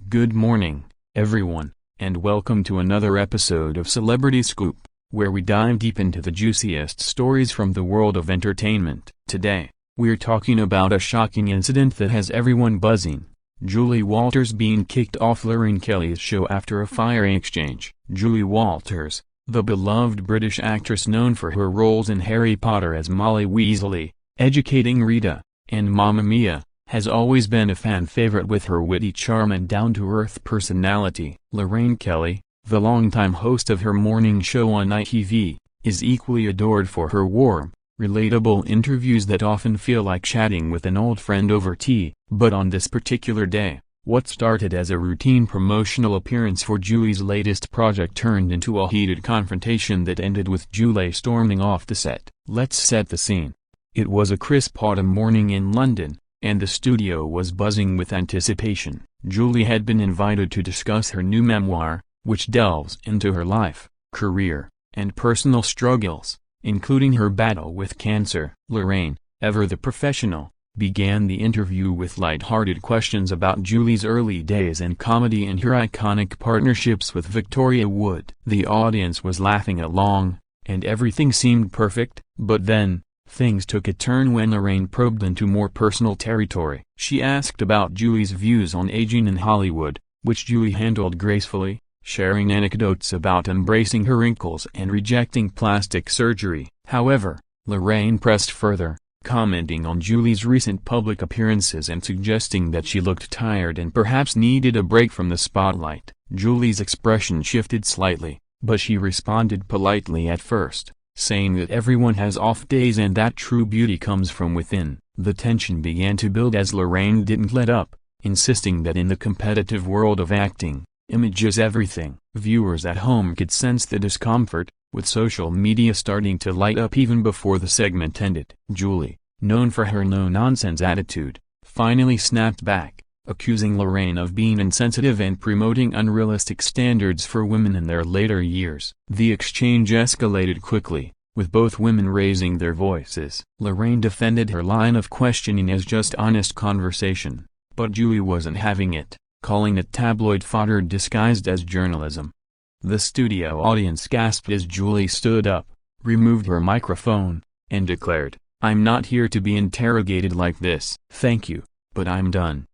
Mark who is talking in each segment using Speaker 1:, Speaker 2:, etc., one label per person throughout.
Speaker 1: Good morning, everyone, and welcome to another episode of Celebrity Scoop, where we dive deep into the juiciest stories from the world of entertainment. Today, we're talking about a shocking incident that has everyone buzzing. Julie Walters being kicked off Lorraine Kelly's show after a fiery exchange. Julie Walters, the beloved British actress known for her roles in Harry Potter as Molly Weasley, Educating Rita, and Mamma Mia, has always been a fan favorite with her witty charm and down-to-earth personality. Lorraine Kelly, the longtime host of her morning show on ITV, is equally adored for her warm, relatable interviews that often feel like chatting with an old friend over tea. But on this particular day, what started as a routine promotional appearance for Julie's latest project turned into a heated confrontation that ended with Julie storming off the set. Let's set the scene. It was a crisp autumn morning in London, and the studio was buzzing with anticipation. Julie had been invited to discuss her new memoir, which delves into her life, career, and personal struggles, including her battle with cancer. Lorraine, ever the professional, began the interview with light-hearted questions about Julie's early days in comedy and her iconic partnerships with Victoria Wood. The audience was laughing along, and everything seemed perfect, but then, things took a turn when Lorraine probed into more personal territory. She asked about Julie's views on aging in Hollywood, which Julie handled gracefully, sharing anecdotes about embracing her wrinkles and rejecting plastic surgery. However, Lorraine pressed further, commenting on Julie's recent public appearances and suggesting that she looked tired and perhaps needed a break from the spotlight. Julie's expression shifted slightly, but she responded politely at first, saying that everyone has off days and that true beauty comes from within. The tension began to build as Lorraine didn't let up, insisting that in the competitive world of acting, image is everything. Viewers at home could sense the discomfort, with social media starting to light up even before the segment ended. Julie, known for her no-nonsense attitude, finally snapped back, accusing Lorraine of being insensitive and promoting unrealistic standards for women in their later years. The exchange escalated quickly, with both women raising their voices. Lorraine defended her line of questioning as just honest conversation, but Julie wasn't having it, calling it tabloid fodder disguised as journalism. The studio audience gasped as Julie stood up, removed her microphone, and declared, "I'm not here to be interrogated like this. Thank you, but I'm done."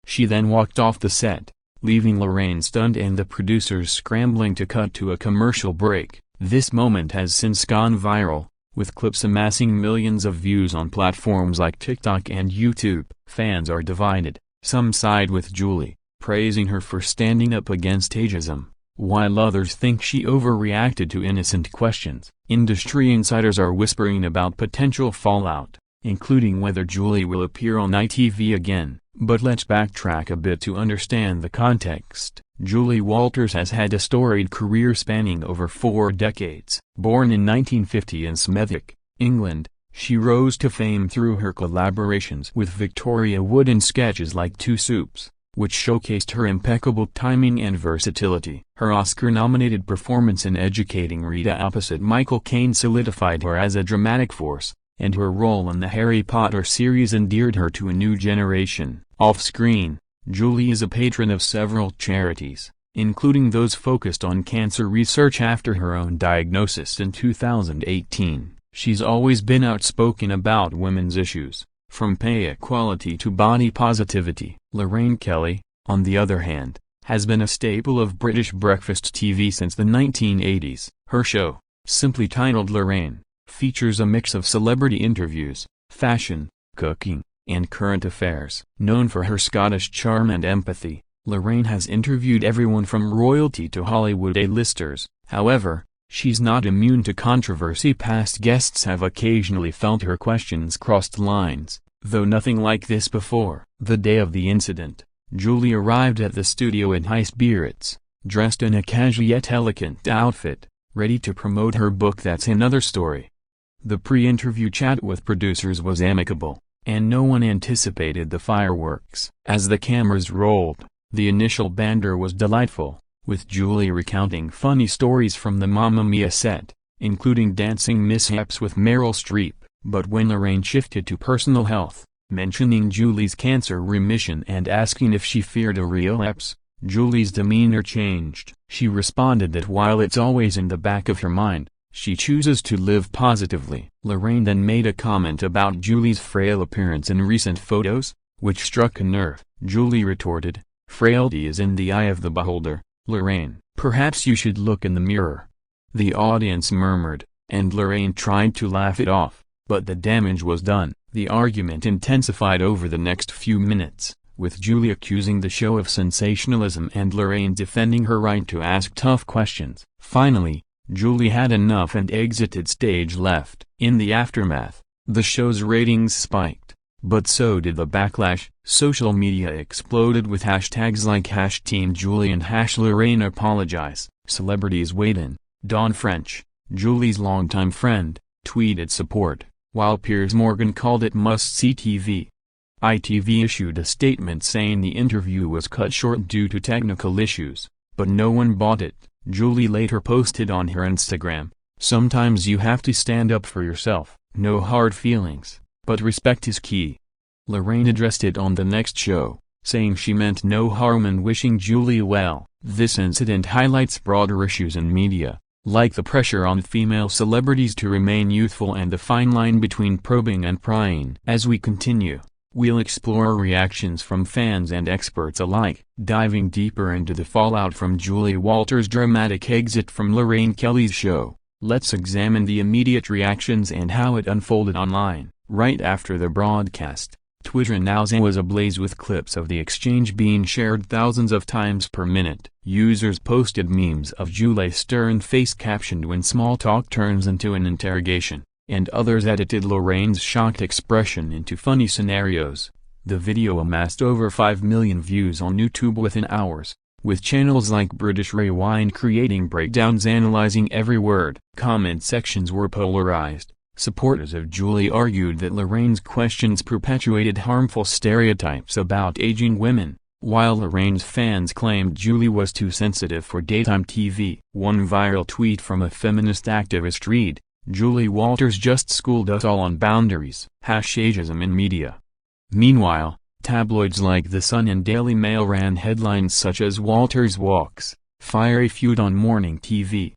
Speaker 1: She then walked off the set, leaving Lorraine stunned and the producers scrambling to cut to a commercial break. This moment has since gone viral, with clips amassing millions of views on platforms like TikTok and YouTube. Fans are divided. Some side with Julie, praising her for standing up against ageism, while others think she overreacted to innocent questions. Industry insiders are whispering about potential fallout, including whether Julie will appear on ITV again. But let's backtrack a bit to understand the context. Julie Walters has had a storied career spanning over 4 decades. Born in 1950 in Smethwick, England, she rose to fame through her collaborations with Victoria Wood in sketches like Two Soups, which showcased her impeccable timing and versatility. Her Oscar-nominated performance in Educating Rita opposite Michael Caine solidified her as a dramatic force, and her role in the Harry Potter series endeared her to a new generation. Off-screen, Julie is a patron of several charities, including those focused on cancer research after her own diagnosis in 2018. She's always been outspoken about women's issues, from pay equality to body positivity. Lorraine Kelly, on the other hand, has been a staple of British breakfast TV since the 1980s. Her show, simply titled Lorraine, features a mix of celebrity interviews, fashion, cooking, and current affairs. Known for her Scottish charm and empathy, Lorraine has interviewed everyone from royalty to Hollywood A-listers. However, she's not immune to controversy. Past guests have occasionally felt her questions crossed lines, though nothing like this before. The day of the incident, Julie arrived at the studio in high spirits, dressed in a casual yet elegant outfit, ready to promote her book That's Another Story. The pre-interview chat with producers was amicable, and no one anticipated the fireworks. As the cameras rolled, the initial banter was delightful, with Julie recounting funny stories from the Mamma Mia set, including dancing mishaps with Meryl Streep. But when Lorraine shifted to personal health, mentioning Julie's cancer remission and asking if she feared a relapse, Julie's demeanor changed. She responded that while it's always in the back of her mind, she chooses to live positively. Lorraine then made a comment about Julie's frail appearance in recent photos, which struck a nerve. Julie retorted, "Frailty is in the eye of the beholder, Lorraine. Perhaps you should look in the mirror." The audience murmured, and Lorraine tried to laugh it off, but the damage was done. The argument intensified over the next few minutes, with Julie accusing the show of sensationalism and Lorraine defending her right to ask tough questions. Finally, Julie had enough and exited stage left. In the aftermath, the show's ratings spiked, but so did the backlash. Social media exploded with hashtags like #TeamJulie and #LorraineApologize. Celebrities weighed in. Dawn French, Julie's longtime friend, tweeted support, while Piers Morgan called it must-see TV. ITV issued a statement saying the interview was cut short due to technical issues, but no one bought it. Julie later posted on her Instagram, "Sometimes you have to stand up for yourself, no hard feelings, but respect is key." Lorraine addressed it on the next show, saying she meant no harm and wishing Julie well. This incident highlights broader issues in media, like the pressure on female celebrities to remain youthful and the fine line between probing and prying. As we continue, we'll explore reactions from fans and experts alike, diving deeper into the fallout from Julie Walters' dramatic exit from Lorraine Kelly's show. Let's examine the immediate reactions and how it unfolded online. Right after the broadcast, Twitter now was ablaze with clips of the exchange being shared thousands of times per minute. Users posted memes of Julie's stern face captioned when small talk turns into an interrogation, and others edited Lorraine's shocked expression into funny scenarios. The video amassed over 5 million views on YouTube within hours, with channels like British Rewind creating breakdowns analyzing every word. Comment sections were polarized. Supporters of Julie argued that Lorraine's questions perpetuated harmful stereotypes about aging women, while Lorraine's fans claimed Julie was too sensitive for daytime TV. One viral tweet from a feminist activist read, "Julie Walters just schooled us all on boundaries." #ageism in media. Meanwhile, tabloids like The Sun and Daily Mail ran headlines such as "Walters walks, fiery feud on morning TV,"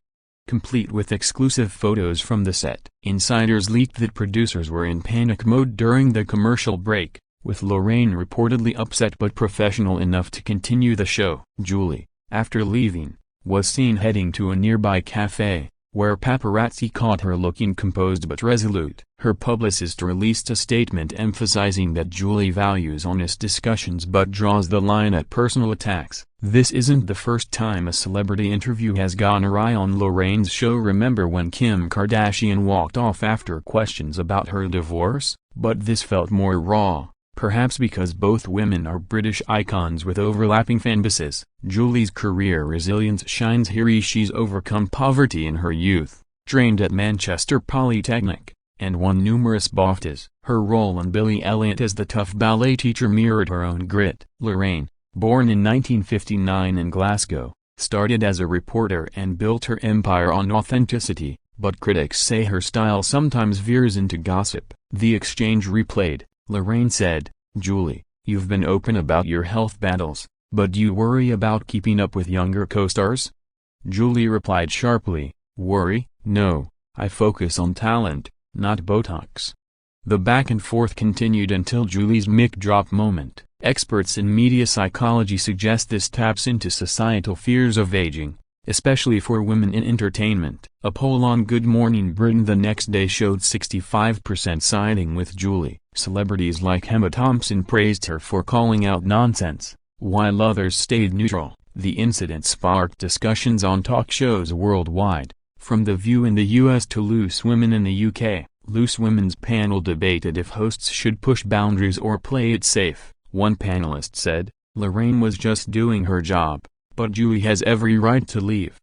Speaker 1: complete with exclusive photos from the set. Insiders leaked that producers were in panic mode during the commercial break, with Lorraine reportedly upset but professional enough to continue the show. Julie, after leaving, was seen heading to a nearby cafe, where paparazzi caught her looking composed but resolute. Her publicist released a statement emphasizing that Julie values honest discussions but draws the line at personal attacks. This isn't the first time a celebrity interview has gone awry on Lorraine's show. Remember when Kim Kardashian walked off after questions about her divorce? But this felt more raw, perhaps because both women are British icons with overlapping fanbases. Julie's career resilience shines here. She's overcome poverty in her youth, trained at Manchester Polytechnic, and won numerous BAFTAs. Her role in Billy Elliot as the tough ballet teacher mirrored her own grit. Lorraine, born in 1959 in Glasgow, started as a reporter and built her empire on authenticity, but critics say her style sometimes veers into gossip. The exchange replayed. Lorraine said, "Julie, you've been open about your health battles, but do you worry about keeping up with younger co-stars?" Julie replied sharply, "Worry? No, I focus on talent, not Botox." The back and forth continued until Julie's mic drop moment. Experts in media psychology suggest this taps into societal fears of aging, especially for women in entertainment. A poll on Good Morning Britain the next day showed 65% siding with Julie. Celebrities like Emma Thompson praised her for calling out nonsense, while others stayed neutral. The incident sparked discussions on talk shows worldwide, from The View in the US to Loose Women in the UK. Loose Women's panel debated if hosts should push boundaries or play it safe. One panelist said, "Lorraine was just doing her job, but Julie has every right to leave."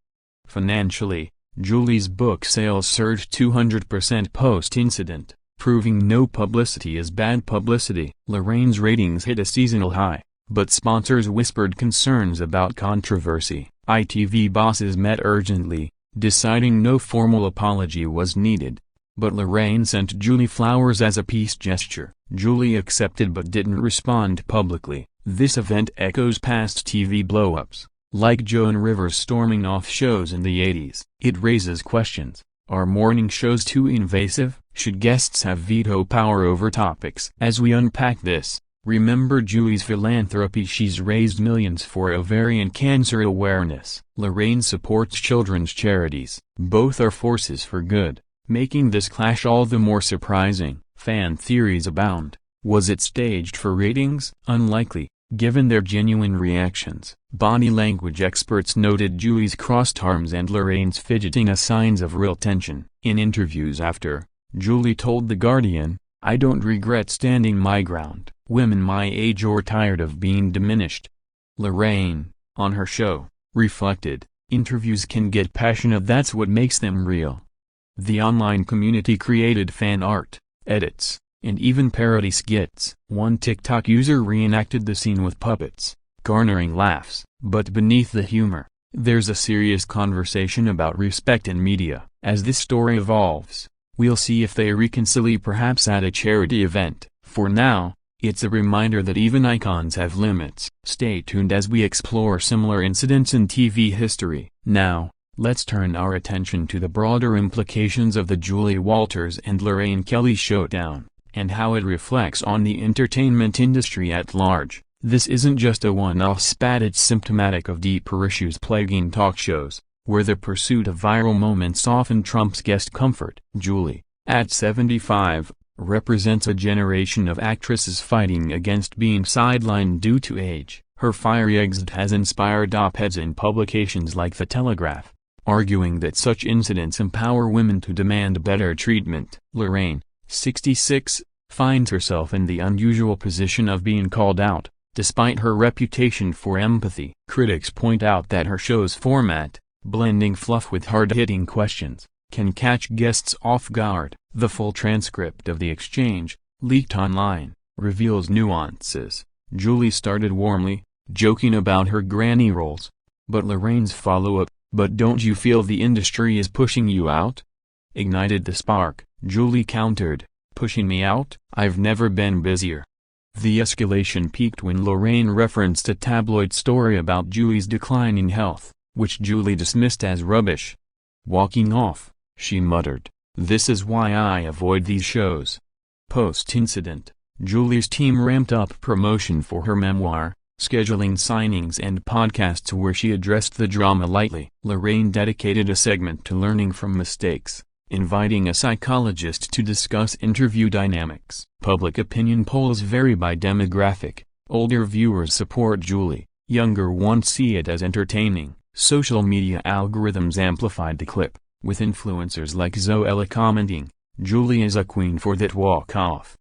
Speaker 1: Financially, Julie's book sales surged 200% post-incident, proving no publicity is bad publicity. Lorraine's ratings hit a seasonal high, but sponsors whispered concerns about controversy. ITV bosses met urgently, deciding no formal apology was needed. but Lorraine sent Julie flowers as a peace gesture. Julie accepted but didn't respond publicly. This event echoes past TV blow-ups, like Joan Rivers storming off shows in the 80s. It raises questions. Are morning shows too invasive? Should guests have veto power over topics? As we unpack this, remember Julie's philanthropy. She's raised millions for ovarian cancer awareness. Lorraine supports children's charities. Both are forces for good, making this clash all the more surprising. Fan theories abound. Was it staged for ratings? Unlikely, given their genuine reactions. Body language experts noted Julie's crossed arms and Lorraine's fidgeting as signs of real tension. In interviews after, Julie told The Guardian, "I don't regret standing my ground. Women my age are tired of being diminished." Lorraine, on her show, reflected, "Interviews can get passionate, that's what makes them real." The online community created fan art, edits, and even parody skits. One TikTok user reenacted the scene with puppets, garnering laughs. But beneath the humor, there's a serious conversation about respect in media. As this story evolves, we'll see if they reconcile, perhaps at a charity event. For now, it's a reminder that even icons have limits. Stay tuned as we explore similar incidents in TV history. Now, let's turn our attention to the broader implications of the Julie Walters and Lorraine Kelly showdown, and how it reflects on the entertainment industry at large. This isn't just a one-off spat, it's symptomatic of deeper issues plaguing talk shows, where the pursuit of viral moments often trumps guest comfort. Julie, at 75, represents a generation of actresses fighting against being sidelined due to age. Her fiery exit has inspired op-eds in publications like The Telegraph, arguing that such incidents empower women to demand better treatment. Lorraine, 66, finds herself in the unusual position of being called out, despite her reputation for empathy. Critics point out that her show's format, blending fluff with hard-hitting questions, can catch guests off guard. The full transcript of the exchange, leaked online, reveals nuances. Julie started warmly, joking about her granny roles. But Lorraine's follow-up, "But don't you feel the industry is pushing you out?" ignited the spark. Julie countered, "Pushing me out? I've never been busier." The escalation peaked when Lorraine referenced a tabloid story about Julie's declining health, which Julie dismissed as rubbish. Walking off, she muttered, "This is why I avoid these shows." Post-incident, Julie's team ramped up promotion for her memoir, scheduling signings and podcasts where she addressed the drama lightly. Lorraine dedicated a segment to learning from mistakes, inviting a psychologist to discuss interview dynamics. Public opinion polls vary by demographic. Older viewers support Julie, younger ones see it as entertaining. Social media algorithms amplified the clip, with influencers like Zoella commenting, "Julie is a queen for that walk off."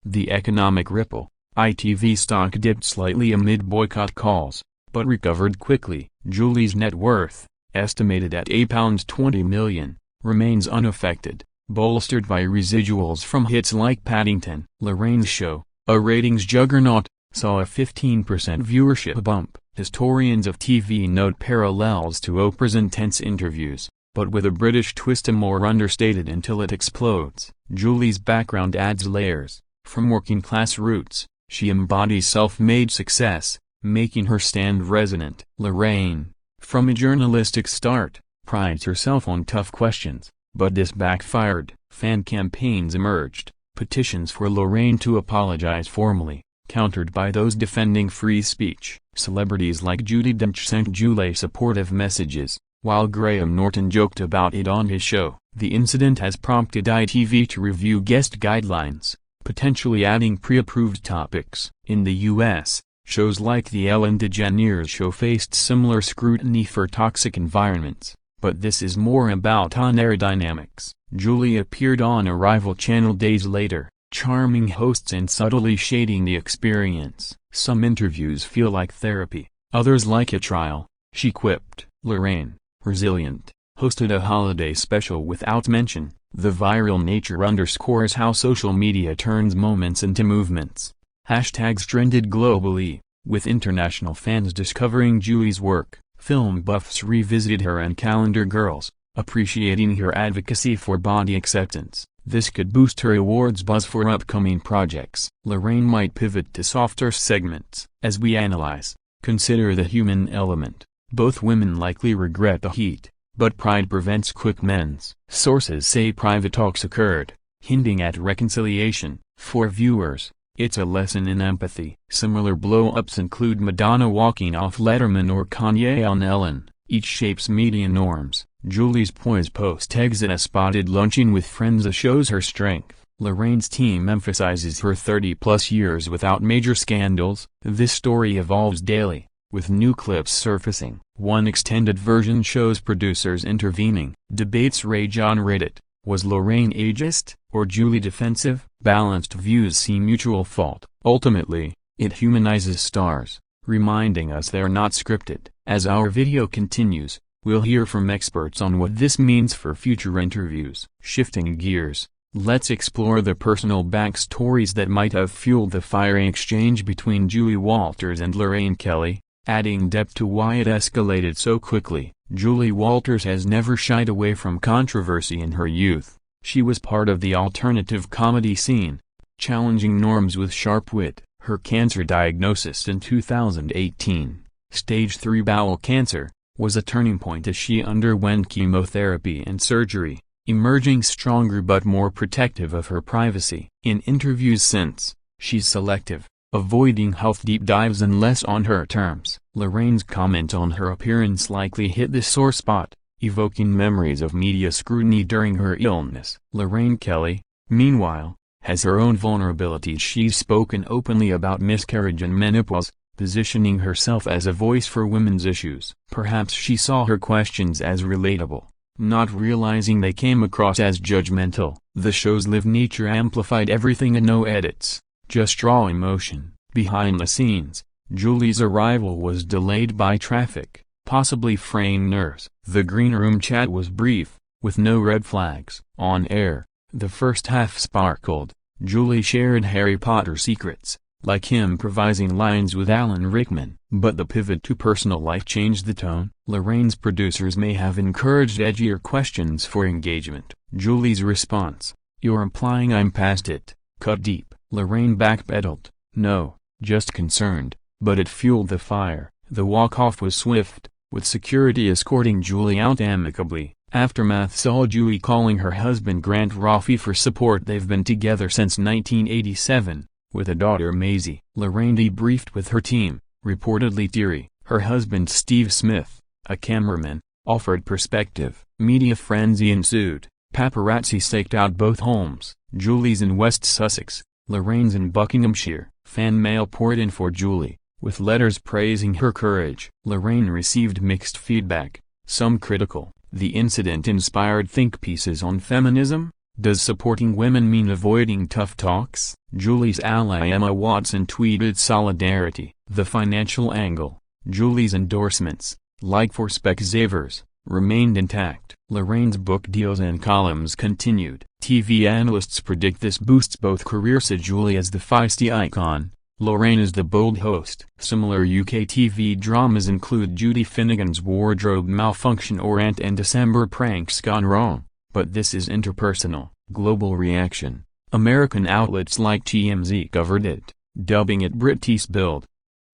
Speaker 1: The economic ripple, ITV stock dipped slightly amid boycott calls, but recovered quickly. Julie's net worth, estimated at £20 million, remains unaffected, bolstered by residuals from hits like Paddington. Lorraine's show, a ratings juggernaut, saw a 15% viewership bump. Historians of TV note parallels to Oprah's intense interviews, but with a British twist, a more understated until it explodes. Julie's background adds layers. From working-class roots, she embodies self-made success, making her stand resonant. Lorraine, from a journalistic start, prides herself on tough questions, but this backfired. Fan campaigns emerged, petitions for Lorraine to apologize formally, countered by those defending free speech. Celebrities like Judi Dench sent Julie supportive messages, while Graham Norton joked about it on his show. The incident has prompted ITV to review guest guidelines, potentially adding pre-approved topics. In the U.S., shows like The Ellen DeGeneres Show faced similar scrutiny for toxic environments, but this is more about on-air dynamics. Julie appeared on a rival channel days later, charming hosts and subtly shading the experience. Some interviews feel like therapy, others like a trial, she quipped. Lorraine, resilient, hosted a holiday special without mention. The viral nature underscores how social media turns moments into movements. Hashtags trended globally, with international fans discovering Julie's work. Film buffs revisited her and Calendar Girls, appreciating her advocacy for body acceptance. This could boost her awards buzz for upcoming projects. Lorraine might pivot to softer segments. As we analyze, consider the human element. Both women likely regret the heat, but pride prevents quick mends. Sources say private talks occurred, hinting at reconciliation. For viewers, it's a lesson in empathy. Similar blow-ups include Madonna walking off Letterman or Kanye on Ellen. Each shapes media norms. Julie's poise post-exit a spotted luncheon with friends shows her strength. Lorraine's team emphasizes her 30-plus years without major scandals. This story evolves daily, with new clips surfacing. One extended version shows producers intervening. Debates rage on Reddit. Was Lorraine ageist, or Julie defensive? Balanced views see mutual fault. Ultimately, it humanizes stars, reminding us they're not scripted. As our video continues, we'll hear from experts on what this means for future interviews. Shifting gears, let's explore the personal backstories that might have fueled the fiery exchange between Julie Walters and Lorraine Kelly, adding depth to why it escalated so quickly. Julie Walters has never shied away from controversy in her youth. She was part of the alternative comedy scene, challenging norms with sharp wit. Her cancer diagnosis in 2018, stage 3 bowel cancer, was a turning point as she underwent chemotherapy and surgery, emerging stronger but more protective of her privacy. In interviews since, she's selective, avoiding health deep dives unless on her terms. Lorraine's comment on her appearance likely hit the sore spot, evoking memories of media scrutiny during her illness. Lorraine Kelly, meanwhile, has her own vulnerabilities. She's spoken openly about miscarriage and menopause, positioning herself as a voice for women's issues. Perhaps she saw her questions as relatable, not realizing they came across as judgmental. The show's live nature amplified everything and no edits, just raw emotion. Behind the scenes, Julie's arrival was delayed by traffic, possibly fraying nerves. The green room chat was brief, with no red flags. On air, the first half sparkled. Julie shared Harry Potter secrets, like him improvising lines with Alan Rickman. But the pivot to personal life changed the tone. Lorraine's producers may have encouraged edgier questions for engagement. Julie's response, "You're implying I'm past it," cut deep. Lorraine backpedaled, "No, just concerned," but it fueled the fire. The walk-off was swift, with security escorting Julie out amicably. Aftermath saw Julie calling her husband Grant Roffey for support. They've been together since 1987, with a daughter Maisie. Lorraine debriefed with her team, reportedly teary. Her husband Steve Smith, a cameraman, offered perspective. Media frenzy ensued. Paparazzi staked out both homes. Julie's in West Sussex, Lorraine's in Buckinghamshire. Fan mail poured in for Julie, with letters praising her courage. Lorraine received mixed feedback, some critical. The incident inspired think pieces on feminism. Does supporting women mean avoiding tough talks? Julie's ally Emma Watson tweeted solidarity. The financial angle, Julie's endorsements, like for Specsavers, remained intact. Lorraine's book deals and columns continued. TV analysts predict this boosts both careers. Julie as the feisty icon, Lorraine is the bold host. Similar UK TV dramas include Judy Finnegan's wardrobe malfunction or Ant and December pranks gone wrong. But this is interpersonal. Global reaction. American outlets like TMZ covered it, dubbing it Brit's build.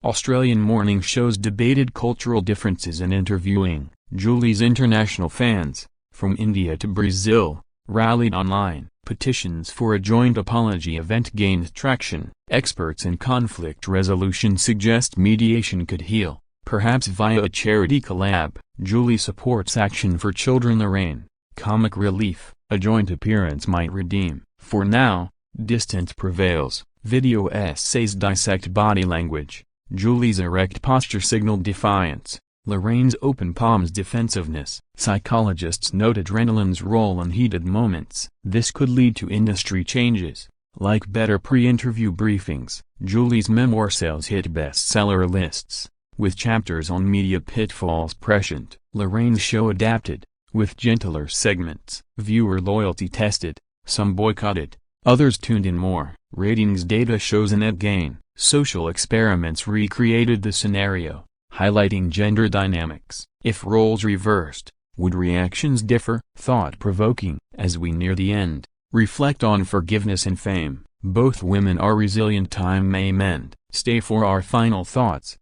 Speaker 1: Australian morning shows debated cultural differences in interviewing. Julie's international fans, from India to Brazil, rallied online. Petitions for a joint apology event gained traction. Experts in conflict resolution suggest mediation could heal, perhaps via a charity collab. Julie supports Action for Children. Lorraine, comic relief. A joint appearance might redeem. For now, distance prevails. Video essays dissect body language. Julie's erect posture signaled defiance. Lorraine's open palms defensiveness. Psychologists note adrenaline's role in heated moments. This could lead to industry changes, like better pre-interview briefings. Julie's memoir sales hit bestseller lists, with chapters on media pitfalls prescient. Lorraine's show adapted, with gentler segments. Viewer loyalty tested, some boycotted, others tuned in more. Ratings data shows a net gain. Social experiments recreated the scenario, highlighting gender dynamics. If roles reversed, would reactions differ? Thought-provoking. As we near the end, reflect on forgiveness and fame. Both women are resilient. Time may mend. Stay for our final thoughts.